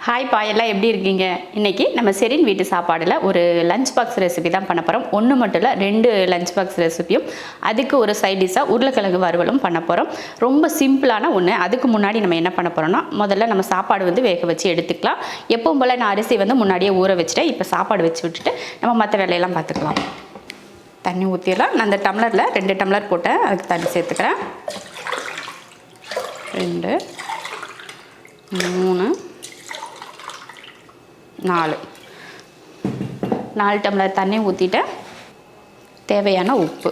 Hi பா, எல்லாம் எப்படி இருக்கீங்க? இன்றைக்கி நம்ம செரின் வீட்டு சாப்பாடில் ஒரு லஞ்ச் பாக்ஸ் ரெசிபி தான் பண்ண போகிறோம். ஒன்று மட்டும் இல்லை, 2 லஞ்ச் பாக்ஸ் ரெசிபியும், அதுக்கு ஒரு சைட் டிஷ்ஷாக உருளைக்கிழங்கு வறுவலும் பண்ண போகிறோம். ரொம்ப சிம்பிளான ஒன்று. அதுக்கு முன்னாடி நம்ம என்ன பண்ண போகிறோம்னா, முதல்ல நம்ம சாப்பாடு வேக வச்சு எடுத்துக்கலாம். எப்பவும் போல் நான் அரிசி முன்னாடியே ஊற வச்சுட்டேன். இப்போ சாப்பாடு வச்சு விட்டுட்டு நம்ம மற்ற வேலையெல்லாம் பார்த்துக்கலாம். தண்ணி ஊற்றிடலாம். நான் அந்த டம்ளரில் 2 டம்ளர் போட்டேன். அதுக்கு தண்ணி சேர்த்துக்கிறேன். 2 3 4 டம்ளர் தண்ணி ஊற்றிட்டேன். தேவையான உப்பு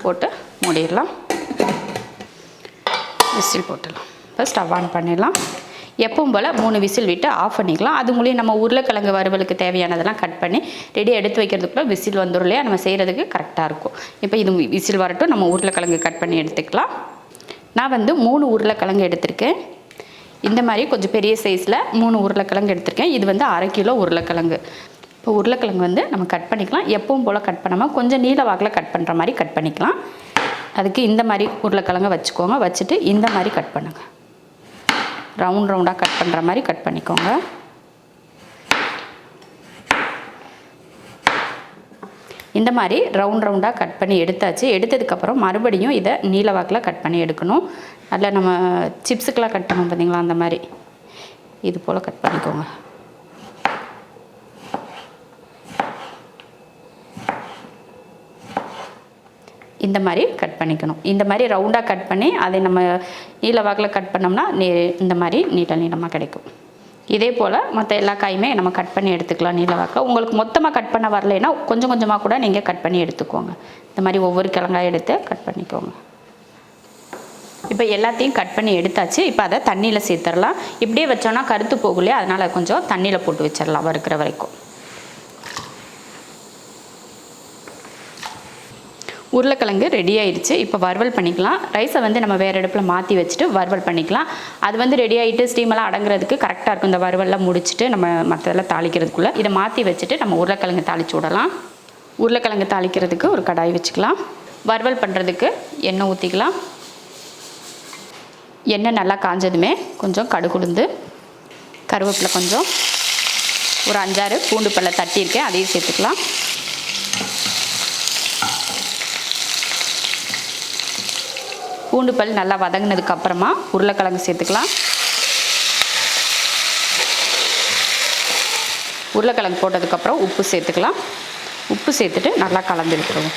போட்டு மூடிடலாம். விசில் போட்டுடலாம். இப்போ ஸ்டவ் ஆன் பண்ணிடலாம். எப்பவும் போல் 3 விசில் விட்டு ஆஃப் பண்ணிக்கலாம். அது மூலியம் நம்ம உருளைக்கிழங்கு வறுவலுக்கு தேவையானதெல்லாம் கட் பண்ணி ரெடியாக எடுத்து வைக்கிறதுக்குள்ள விசில் வந்துடும் இல்லையா, நம்ம செய்கிறதுக்கு கரெக்டாக இருக்கும். இப்போ இது விசில் வரட்டும், நம்ம உருளைக்கிழங்கு கட் பண்ணி எடுத்துக்கலாம். நான் 3 உருளைக்கிழங்கு எடுத்திருக்கேன். இந்த மாதிரி கொஞ்சம் பெரிய சைஸில் 3 உருளைக்கிழங்கு எடுத்திருக்கேன். இது 1/2 கிலோ உருளைக்கிழங்கு. இப்போ உருளைக்கிழங்கு நம்ம கட் பண்ணிக்கலாம். எப்பவும் போல் கட் பண்ணாமல் கொஞ்சம் நீல வாக்கில் கட் பண்ணுற மாதிரி கட் பண்ணிக்கலாம். அதுக்கு இந்த மாதிரி உருளைக்கிழங்கு வச்சுக்கோங்க. வச்சுட்டு இந்த மாதிரி கட் பண்ணுங்கள். ரவுண்டாக கட் பண்ணுற மாதிரி கட் பண்ணிக்கோங்க. இந்த மாதிரி ரவுண்டாக கட் பண்ணி எடுத்தாச்சு. எடுத்ததுக்கப்புறம் மறுபடியும் இதை நீல வாக்கில் கட் பண்ணி எடுக்கணும். அதில் நம்ம சிப்ஸுக்கெலாம் கட் பண்ணோம் பார்த்தீங்களா, அந்த மாதிரி இது போல் கட் பண்ணிக்கோங்க. இந்த மாதிரி கட் பண்ணிக்கணும். இந்த மாதிரி ரவுண்டாக கட் பண்ணி அதை நம்ம நீல வாக்கில் கட் பண்ணோம்னா இந்த மாதிரி நீளமாக கிடைக்கும். இதே போல் மற்ற எல்லா காயுமே நம்ம கட் பண்ணி எடுத்துக்கலாம் நீல வாக்கில். உங்களுக்கு மொத்தமாக கட் பண்ண வரலைன்னா கொஞ்சம் கொஞ்சமாக கூட நீங்கள் கட் பண்ணி எடுத்துக்கோங்க. இந்த மாதிரி ஒவ்வொரு கிழங்காய் எடுத்து கட் பண்ணிக்கோங்க. இப்போ எல்லாத்தையும் கட் பண்ணி எடுத்தாச்சு. இப்போ அதை தண்ணியில் சேர்த்துடலாம். இப்படியே வச்சோன்னா கருத்து போகலையே, அதனால் கொஞ்சம் தண்ணியில் போட்டு வச்சிடலாம் வறுக்கிற வரைக்கும். உருளைக்கிழங்கு ரெடி ஆயிடுச்சு. இப்போ வறுவல் பண்ணிக்கலாம். ரைஸை நம்ம வேறு அடுப்பில் மாற்றி வச்சுட்டு வறுவல் பண்ணிக்கலாம். அது ரெடி ஆகிட்டு ஸ்டீமெல்லாம் அடங்குறதுக்கு கரெக்டாக இருக்கும். இந்த வறுவல்லாம் முடிச்சுட்டு நம்ம மற்றதெல்லாம் தாளிக்கிறதுக்குள்ளே இதை மாற்றி வச்சுட்டு நம்ம உருளைக்கிழங்கு தாளித்து விடலாம். உருளைக்கிழங்கு தாளிக்கிறதுக்கு ஒரு கடாய் வச்சுக்கலாம். வறுவல் பண்ணுறதுக்கு எண்ணெய் ஊற்றிக்கலாம். எண்ணெய் நல்லா காஞ்சதுமே கொஞ்சம் கடுகு உளுந்து, கருவேப்பிலை கொஞ்சம், ஒரு 5-6 பூண்டு பல்லை தட்டியிருக்கேன், அதையும் சேர்த்துக்கலாம். பூண்டு பல் நல்லா வதங்கினதுக்கு அப்புறமா உருளைக்கிழங்கு சேர்த்துக்கலாம். உருளைக்கிழங்கு போட்டதுக்கப்புறம் உப்பு சேர்த்துக்கலாம். உப்பு சேர்த்துட்டு நல்லா கலந்து விட்டுருவோம்.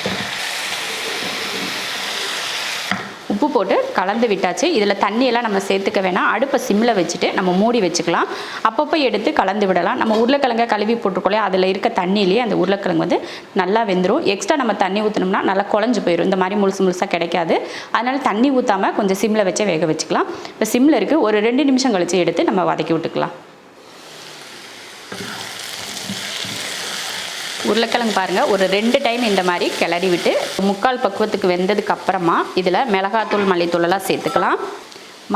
உப்பு போட்டு கலந்து விட்டாச்சு. இதில் தண்ணியெல்லாம் நம்ம சேர்த்துக்க வேணாம். அடுப்பை சிம்மில் வச்சுட்டு நம்ம மூடி வச்சுக்கலாம். அப்பப்போ எடுத்து கலந்து விடலாம். நம்ம உருளைக்கிழங்கை கழுவி போட்டுருக்கோம், அதில் இருக்க தண்ணியிலேயே அந்த உருளைக்கிழங்கு நல்லா வெந்துடும். எக்ஸ்ட்ரா நம்ம தண்ணி ஊற்றினோம்னா நல்லா குழஞ்சு போயிடும். இந்த மாதிரி முழுசாக கிடைக்காது. அதனால் தண்ணி ஊற்றாமல் கொஞ்சம் சிம்மில் வச்சே வேக வச்சுக்கலாம். இப்போ சிம்மில் இருக்குது. ஒரு 2 நிமிஷம் கழித்து எடுத்து நம்ம வதக்கி விட்டுக்கலாம். உருளைக்கிழங்கு பாருங்கள், ஒரு 2 டைம் இந்த மாதிரி கிளறி விட்டு 3/4 பக்குவத்துக்கு வெந்ததுக்கு அப்புறமா இதில் மிளகாத்தூள் மல்லித்தூள் எல்லாம் சேர்த்துக்கலாம்.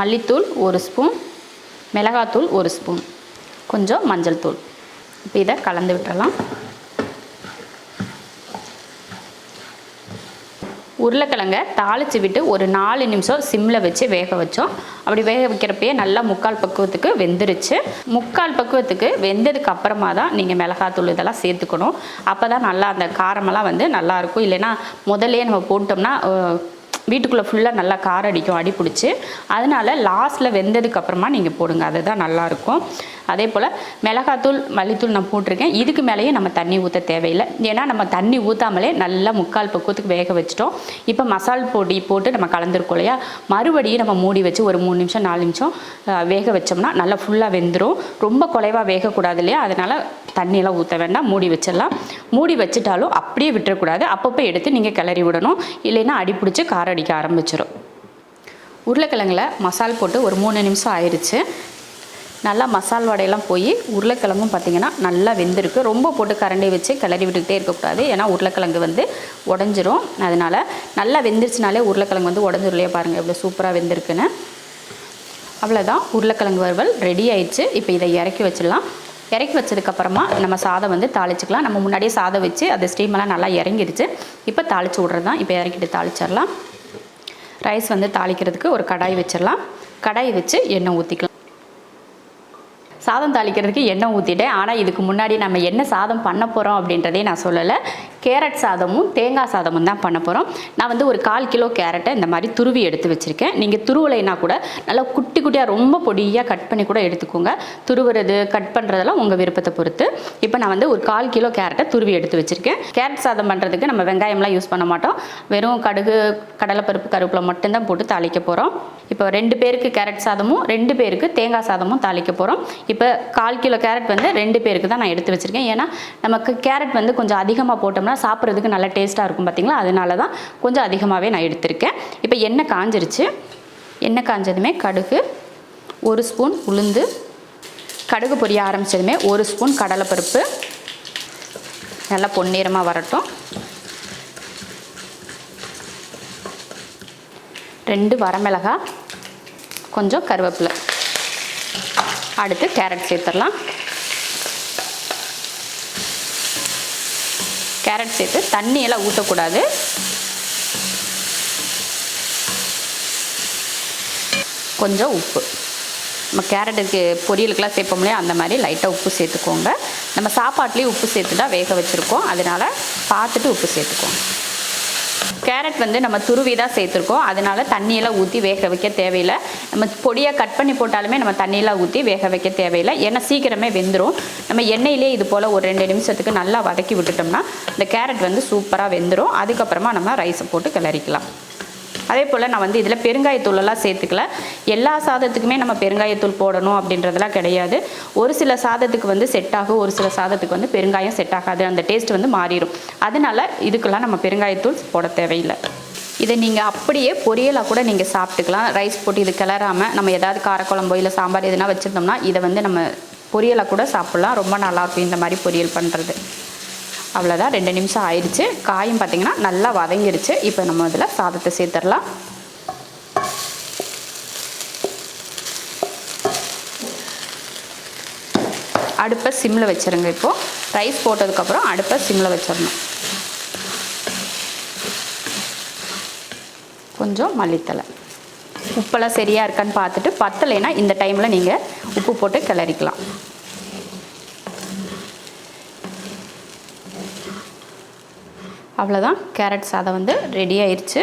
மல்லித்தூள் 1 ஸ்பூன், மிளகாத்தூள் 1 ஸ்பூன், கொஞ்சம் மஞ்சள் தூள். இப்போ இதை கலந்து விட்டுறலாம். உருளைக்கிழங்கை தாளித்து விட்டு ஒரு 4 நிமிஷம் சிம்மில் வச்சு வேக வச்சோம். அப்படி வேக வைக்கிறப்பயே நல்லா 3/4 பக்குவத்துக்கு வெந்துருச்சு. 3/4 பக்குவத்துக்கு வெந்ததுக்கு அப்புறமா தான் நீங்கள் மிளகாத்தூள் இதெல்லாம் சேர்த்துக்கணும். அப்போ தான் நல்லா அந்த காரமெல்லாம் நல்லாயிருக்கும். இல்லைன்னா முதல்லையே நம்ம போட்டோம்னா வீட்டுக்குள்ளே ஃபுல்லாக நல்லா காரம் அடிக்கும், அடி பிடிச்சி. அதனால் லாஸ்ட்டில் வெந்ததுக்கப்புறமா நீங்கள் போடுங்க, அதுதான் நல்லாயிருக்கும். அதே போல் மிளகாத்தூள் மல்லித்தூள் நான் போட்டிருக்கேன். இதுக்கு மேலேயே நம்ம தண்ணி ஊற்ற தேவையில்லை. ஏன்னா நம்ம தண்ணி ஊற்றாமலே நல்லா 3/4 பக்குவத்துக்கு வேக வச்சிட்டோம். இப்போ மசால் பொடி போட்டு நம்ம கலந்துருக்கோம் இல்லையா, மறுபடியும் நம்ம மூடி வச்சு ஒரு 3 நிமிஷம் 4 நிமிஷம் வேக வச்சோம்னா நல்லா ஃபுல்லாக வெந்துடும். ரொம்ப குறைவாக வேகக்கூடாது இல்லையா, அதனால் தண்ணியெல்லாம் ஊற்ற வேண்டாம். மூடி வச்சிடலாம். மூடி வச்சுட்டாலும் அப்படியே விட்டுறக்கூடாது. அப்பப்போ எடுத்து நீங்கள் கிளறி விடணும். இல்லைன்னா அடி பிடிச்சி காரம் அடிக்க ஆரம்பிச்சிடும். உருளைக்கிழங்குல மசால் போட்டு ஒரு 3 நிமிஷம் ஆயிடுச்சு. நல்லா மசால் வடையெல்லாம் போய் உருளைக்கிழங்கும் பார்த்திங்கன்னா நல்லா வெந்திருக்கு. ரொம்ப போட்டு கரண்டி வச்சு கிளறி விட்டுக்கிட்டே இருக்கக்கூடாது. ஏன்னா உருளைக்கிழங்கு உடஞ்சிரும். அதனால் நல்லா வெந்துருச்சுனாலே உருளைக்கிழங்கு உடஞ்சிரும் இல்லையா. பாருங்கள் எவ்வளோ சூப்பராக வெந்திருக்குன்னு. அவ்வளோதான், உருளைக்கிழங்கு வறுவல் ரெடி ஆயிடுச்சு. இப்போ இதை இறக்கி வச்சிடலாம். இறக்கி வச்சதுக்கப்புறமா நம்ம சாதம் தாளிச்சிக்கலாம். நம்ம முன்னாடியே சாதம் வச்சு அது ஸ்டீமெல்லாம் நல்லா இறங்கிடுச்சு. இப்போ தாளித்து விட்றது தான். இப்போ இறக்கிட்டு தாளிச்சிடலாம். ரைஸ் தாளிக்கிறதுக்கு ஒரு கடாய் வச்சிடலாம். கடாய் வச்சு எண்ணெய் ஊற்றிக்கலாம். சாதம் தாளிக்கிறதுக்கு எண்ணெய் ஊற்றிட்டேன். ஆனால் இதுக்கு முன்னாடி நம்ம என்ன சாதம் பண்ண போகிறோம் அப்படின்றதே நான் சொல்லலை. கேரட் சாதமும் தேங்காய் சாதமும் தான் பண்ண போகிறோம். நான் வந்து ஒரு 1/4 கிலோ கேரட்டை இந்த மாதிரி துருவி எடுத்து வச்சுருக்கேன். நீங்கள் துருவலைனா கூட நல்லா குட்டி குட்டியாக ரொம்ப பொடியாக கட் பண்ணி கூட எடுத்துக்கோங்க. துருவுறது கட் பண்ணுறதெல்லாம் உங்கள் விருப்பத்தை பொறுத்து. இப்போ நான் வந்து ஒரு 1/4 கிலோ கேரட்டை துருவி எடுத்து வச்சுருக்கேன். கேரட் சாதம் பண்ணுறதுக்கு நம்ம வெங்காயம்லாம் யூஸ் பண்ண மாட்டோம். வெறும் கடுகு, கடலைப்பருப்பு, கருவேப்பிலை மட்டும்தான் போட்டு தாளிக்க போகிறோம். இப்போ 2 பேருக்கு கேரட் சாதமும் 2 பேருக்கு தேங்காய் சாதமும் தாளிக்க போகிறோம். இப்போ 1/4 கிலோ கேரட் வந்து 2 பேருக்கு தான் நான் எடுத்து வச்சுருக்கேன். ஏன்னா நமக்கு கேரட் வந்து கொஞ்சம் அதிகமாக போட்டோம்னா சாப்பிட்றதுக்கு நல்லா டேஸ்ட்டாக இருக்கும் பார்த்தீங்களா, அதனால தான் கொஞ்சம் அதிகமாகவே நான் எடுத்திருக்கேன். இப்போ எண்ணெய் காஞ்சிருச்சு. எண்ணெய் காஞ்சதுமே கடுகு, 1 ஸ்பூன் உளுந்து, கடுகு பொரிய ஆரம்பித்ததுமே 1 ஸ்பூன் கடலைப்பருப்பு நல்லா பொன்னிறமாக வரட்டும். 2 வரமிளகாய், கொஞ்சம் கருவேப்பிலை. அடுத்து கேரட் சேர்த்துடலாம். கேரட் சேர்த்து தண்ணியெல்லாம் ஊற்றக்கூடாது. கொஞ்சம் உப்பு, நம்ம கேரட்டுக்கு பொரியலுக்கெல்லாம் சேர்ப்போம் இல்லையா, அந்த மாதிரி லைட்டாக உப்பு சேர்த்துக்கோங்க. நம்ம சாப்பாட்லேயும் உப்பு சேர்த்து தான் வேக வச்சுருக்கோம், அதனால் பார்த்துட்டு உப்பு சேர்த்துக்கோங்க. கேரட் வந்து நம்ம துருவி தான் சேர்த்துருக்கோம், அதனால தண்ணியெல்லாம் ஊற்றி வேக வைக்க தேவையில்லை. நம்ம பொடியாக கட் பண்ணி போட்டாலுமே நம்ம தண்ணியெல்லாம் ஊற்றி வேக வைக்க தேவையில்லை, ஏன்னா சீக்கிரமே வெந்துடும். நம்ம எண்ணெயிலே இது போல் ஒரு 2 நிமிஷத்துக்கு நல்லா வதக்கி விட்டுட்டோம்னா இந்த கேரட் வந்து சூப்பராக வெந்துடும். அதுக்கப்புறமா நம்ம ரைஸை போட்டு கிளறிக்கலாம். அதே போல் நான் வந்து இதில் பெருங்காயத்தூளெல்லாம் சேர்த்துக்கல. எல்லா சாதத்துக்குமே நம்ம பெருங்காயத்தூள் போடணும் அப்படின்றதெல்லாம் கிடையாது. ஒரு சில சாதத்துக்கு வந்து செட் ஆகும், ஒரு சில சாதத்துக்கு வந்து பெருங்காயம் செட் ஆகாது, அந்த டேஸ்ட் வந்து மாறிடும். அதனால் இதுக்கெல்லாம் நம்ம பெருங்காயத்தூள் போட தேவையில்லை. இதை நீங்கள் அப்படியே பொரியலாக கூட நீங்கள் சாப்பிட்டுக்கலாம். ரைஸ் போட்டு இது கிளறாமல் நம்ம ஏதாவது காரக்குழம்போ இல்லை சாம்பார் எதுனா வச்சுருந்தோம்னா இதை வந்து நம்ம பொரியலாக கூட சாப்பிட்லாம். ரொம்ப நல்லாயிருக்கும் இந்த மாதிரி பொரியல் பண்ணுறது. அவ்வளோதான், 2 நிமிஷம் ஆயிடுச்சு. காயும் பார்த்திங்கன்னா நல்லா வதங்கிடுச்சு. இப்போ நம்ம இதில் சாதத்தை சேர்த்துடலாம். அடுப்பை சிம்மில் வச்சுருங்க. இப்போது ரைஸ் போட்டதுக்கப்புறம் அடுப்பை சிம்மில் வச்சிடணும். கொஞ்சம் மல்லித்தலை, உப்பெல்லாம் சரியாக இருக்கான்னு பார்த்துட்டு பத்தலைன்னா இந்த டைமில் நீங்கள் உப்பு போட்டு கிளறிக்கலாம். அவ்வளோதான், கேரட் சாதம் வந்து ரெடி ஆயிடுச்சு.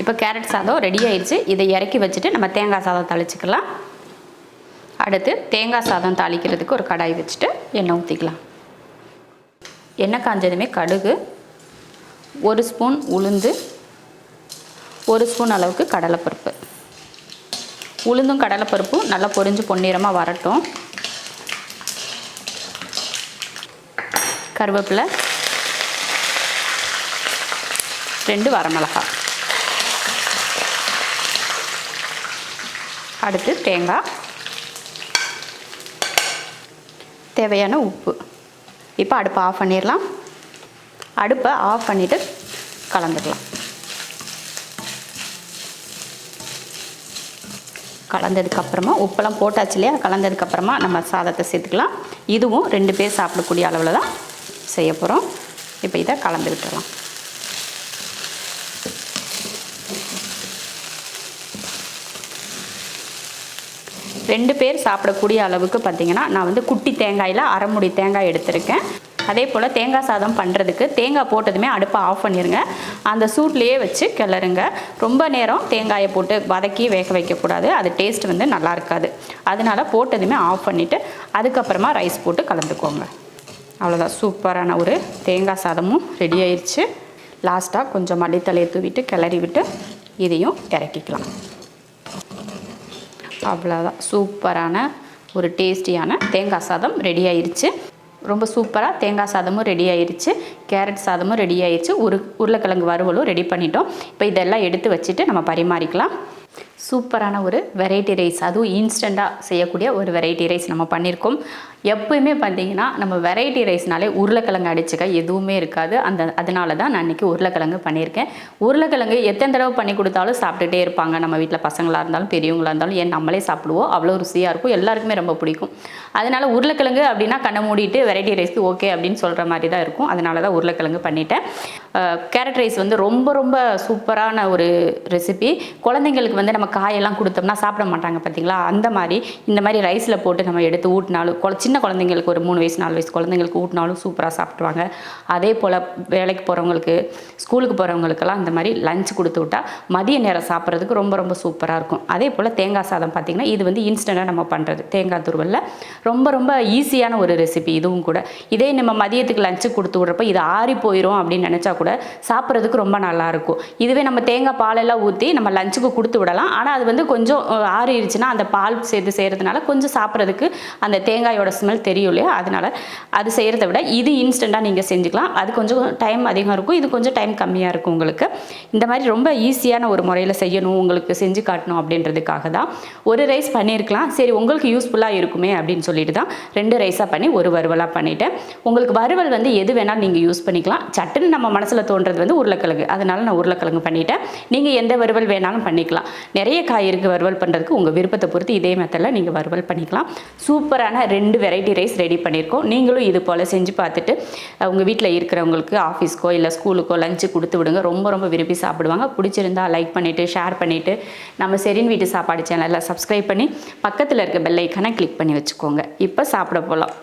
இப்போ கேரட் சாதம் ரெடி ஆயிடுச்சு. இதை இறக்கி வச்சுட்டு நம்ம தேங்காய் சாதம் தாளிச்சிக்கலாம். அடுத்து தேங்காய் சாதம் தாளிக்கிறதுக்கு ஒரு கடாய் வச்சுட்டு எண்ணெய் ஊற்றிக்கலாம். எண்ணெய் காஞ்சதுமே கடுகு, 1 ஸ்பூன் உளுந்து, 1 ஸ்பூன் அளவுக்கு கடலைப்பருப்பு. உளுந்தும் கடலைப்பருப்பும் நல்லா பொரிஞ்சு பொன்னிறமாக வரட்டும். கருவேப்பிலை, 2 வரமிளகாய். அடுத்து தேங்காய், தேவையான உப்பு. இப்போ அடுப்பை ஆஃப் பண்ணிடலாம். அடுப்பை ஆஃப் பண்ணிவிட்டு கலந்துடலாம். கலந்ததுக்கப்புறமா உப்பெல்லாம் போட்டாச்சு இல்லையா, கலந்ததுக்கப்புறமா நம்ம சாதத்தை சேர்த்துக்கலாம். இதுவும் 2 பேர் சாப்பிடக்கூடிய அளவில் தான் செய்ய போகிறோம். இப்போ இதை கலந்து விட்டுடலாம். ரெண்டு பேர் சாப்பிடக்கூடிய அளவுக்கு பார்த்திங்கன்னா நான் வந்து குட்டி தேங்காயில் 1/2 மூடி தேங்காய் எடுத்திருக்கேன். அதே போல் தேங்காய் சாதம் பண்ணுறதுக்கு தேங்காய் போட்டதுமே அடுப்பை ஆஃப் பண்ணிடுங்க. அந்த சூட்லேயே வச்சு கிளறுங்க. ரொம்ப நேரம் தேங்காயை போட்டு வதக்கி வேக வைக்கக்கூடாது, அது டேஸ்ட் வந்து நல்லா இருக்காது. அதனால் போட்டதுமே ஆஃப் பண்ணிவிட்டு அதுக்கப்புறமா ரைஸ் போட்டு கலந்துக்கோங்க. அவ்வளோதான், சூப்பரான ஒரு தேங்காய் சாதமும் ரெடி ஆயிடுச்சு. லாஸ்ட்டாக கொஞ்சம் மல்லித்தலையை தூவிட்டு கிளறி விட்டு இதையும் இறக்கிக்கலாம். அவ்வளோதான், சூப்பரான ஒரு டேஸ்டியான தேங்காய் சாதம் ரெடி ஆயிடுச்சு. ரொம்ப சூப்பராக தேங்காய் சாதமும் ரெடி ஆயிடுச்சு, கேரட் சாதமும் ரெடி ஆயிடுச்சு, உருளைக்கிழங்கு வறுவலும் ரெடி பண்ணிட்டோம். இப்போ இதெல்லாம் எடுத்து வச்சுட்டு நம்ம பரிமாறிக்கலாம். சூப்பரான ஒரு வெரைட்டி ரைஸ், அதுவும் இன்ஸ்டண்ட்டாக செய்யக்கூடிய ஒரு வெரைட்டி ரைஸ் நம்ம பண்ணியிருக்கோம். எப்போயுமே பார்த்திங்கன்னா நம்ம வெரைட்டி ரைஸ்னாலே உருளைக்கிழங்கு அடிச்சுக்க எதுவுமே இருக்காது. அதனால தான் நான் இன்றைக்கி உருளைக்கிழங்கு பண்ணியிருக்கேன். உருளைக்கிழங்கு எத்தனை தடவை பண்ணி கொடுத்தாலும் சாப்பிட்டுட்டே இருப்பாங்க. நம்ம வீட்டில் பசங்களாக இருந்தாலும் பெரியவங்களாக இருந்தாலும் ஏன் நம்மளே சாப்பிடுவோம், அவ்வளோ ருசியாக இருக்கும், எல்லாருக்குமே ரொம்ப பிடிக்கும். அதனால் உருளைக்கிழங்கு அப்படின்னா கண்ணை மூடிட்டு வெரைட்டி ரைஸ்க்கு ஓகே அப்படின்னு சொல்கிற மாதிரி தான் இருக்கும். அதனால தான் உருளைக்கிழங்கு பண்ணிட்டேன். கேரட் ரைஸ் வந்து ரொம்ப ரொம்ப சூப்பரான ஒரு ரெசிபி. குழந்தைங்களுக்கு வந்து நம்ம காயெல்லாம் கொடுத்தோம்னா சாப்பிட மாட்டாங்க பார்த்தீங்களா, அந்த மாதிரி இந்த மாதிரி ரைஸில் போட்டு நம்ம எடுத்து ஊட்டினாலும் சின்ன குழந்தைங்களுக்கு ஒரு 3 வயசு 4 வயசு குழந்தைங்களுக்கு ஊட்டினாலும் சூப்பராக சாப்பிடுவாங்க. அதே போல் வேலைக்கு போகிறவங்களுக்கு ஸ்கூலுக்கு போகிறவங்களுக்கெல்லாம் இந்த மாதிரி லஞ்ச் கொடுத்து விட்டா மதிய நேரம் சாப்பிட்றதுக்கு ரொம்ப ரொம்ப சூப்பராக இருக்கும். அதே போல் தேங்காய் சாதம் பார்த்திங்கன்னா இது வந்து இன்ஸ்டண்ட்டாக நம்ம பண்ணுறது தேங்காய் துருவலில் ரொம்ப ரொம்ப ஈஸியான ஒரு ரெசிபி இதுவும் கூட. இதே நம்ம மதியத்துக்கு லஞ்சு கொடுத்து விட்றப்ப இது ஆறி போயிடும் அப்படின்னு நினச்சா கூட சாப்பிட்றதுக்கு ரொம்ப நல்லாயிருக்கும். இதுவே நம்ம தேங்காய் பாலெல்லாம் ஊற்றி நம்ம லஞ்சுக்கு கொடுத்து விடலாம். ஆனால் அது வந்து கொஞ்சம் ஆறிடுச்சுன்னா அந்த பால் சேர்த்து செய்கிறதுனால கொஞ்சம் சாப்பிட்றதுக்கு அந்த தேங்காயோட ஸ்மெல் தெரியும் இல்லையா, அதனால் அது செய்கிறத விட இது இன்ஸ்டண்ட்டாக நீங்கள் செஞ்சுக்கலாம். அது கொஞ்சம் டைம் அதிகம் இருக்கும், இது கொஞ்சம் டைம் கம்மியாக இருக்கும் உங்களுக்கு. இந்த மாதிரி ரொம்ப ஈஸியான ஒரு முறையில் செய்யணும், உங்களுக்கு செஞ்சு காட்டணும் அப்படின்றதுக்காக தான் ஒரு ரைஸ் பண்ணியிருக்கலாம். சரி உங்களுக்கு யூஸ்ஃபுல்லாக இருக்குமே அப்படின்னு சொல்லிட்டு தான் 2 ரைஸாக பண்ணி ஒரு வறுவலாக பண்ணிவிட்டேன். உங்களுக்கு வறுவல் வந்து எது வேணாலும் நீங்கள் யூஸ் பண்ணிக்கலாம். சட்டுன்னு நம்ம மனசில் தோன்றது வந்து உருளைக்கிழங்கு, அதனால நான் உருளைக்கிழங்கு பண்ணிட்டேன். நீங்கள் எந்த வறுவல் வேணாலும் பண்ணிக்கலாம். நிறைய காய் இருக்குது வறுவல் பண்ணுறதுக்கு, உங்கள் விருப்பத்தை பொறுத்து இதே மெத்தடில் நீங்கள் வறுவல் பண்ணிக்கலாம். சூப்பரான 2 வெரைட்டி ரைஸ் ரெடி பண்ணியிருக்கோம். நீங்களும் இது போல் செஞ்சு பார்த்துட்டு உங்கள் வீட்டில் இருக்கிறவங்களுக்கு ஆஃபீஸ்க்கோ இல்லை ஸ்கூலுக்கோ லஞ்சு கொடுத்து விடுங்க. ரொம்ப ரொம்ப விரும்பி சாப்பிடுவாங்க. பிடிச்சிருந்தா லைக் பண்ணிவிட்டு ஷேர் பண்ணிவிட்டு நம்ம செரின் வீட்டு சாப்பாடு சேனலில் சப்ஸ்கிரைப் பண்ணி பக்கத்தில் இருக்க பெல் ஐக்கானை கிளிக் பண்ணி வச்சுக்கோங்க. இப்போ சாப்பிட போகலாம்.